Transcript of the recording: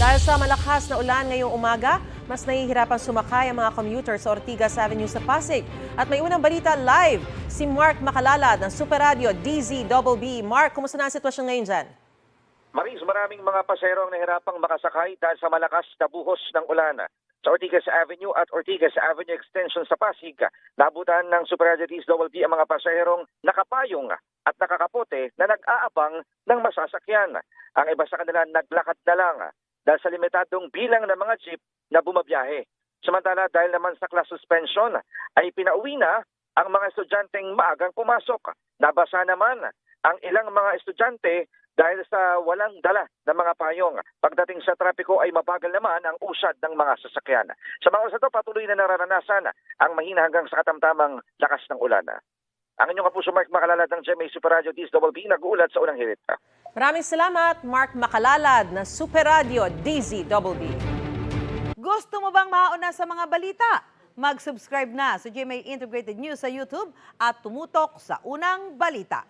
Dahil sa malakas na ulan ngayong umaga, mas nahihirapan sumakay ang mga commuter sa Ortigas Avenue sa Pasig. At may unang balita live, si Mark Makalalad ng Super Radio DZBB. Mark, kumusta na ang sitwasyon ngayon dyan? Maris, maraming mga pasahero ang nahirapang makasakay dahil sa malakas na buhos ng ulan. Sa Ortigas Avenue at Ortigas Avenue Extension sa Pasig, nabutan ng Super Radio DZBB ang mga pasaherong nakapayong at nakakapote na nag-aabang ng masasakyan. Ang iba sa kanila naglakad na lang dahil sa limitadong bilang ng mga jeep na bumabiyahe. Samantala, dahil naman sa class suspension, ay pinauwi na ang mga estudyanteng maagang pumasok. Nabasa naman ang ilang mga estudyante dahil sa walang dala ng mga payong. Pagdating sa trapiko ay mabagal naman ang usad ng mga sasakyan. Sa mga oras na ito, patuloy na nararanasan ang mahina hanggang sa katamtamang lakas ng ulan. Ang inyong kapuso Mark Makalalad ng GMA Super Radio DZBB nag-uulat sa unang hirit. Maraming salamat, Mark Makalalad ng Super Radio DZBB. Gusto mo bang mauna sa mga balita? Mag-subscribe na sa GMA Integrated News sa YouTube at tumutok sa unang balita.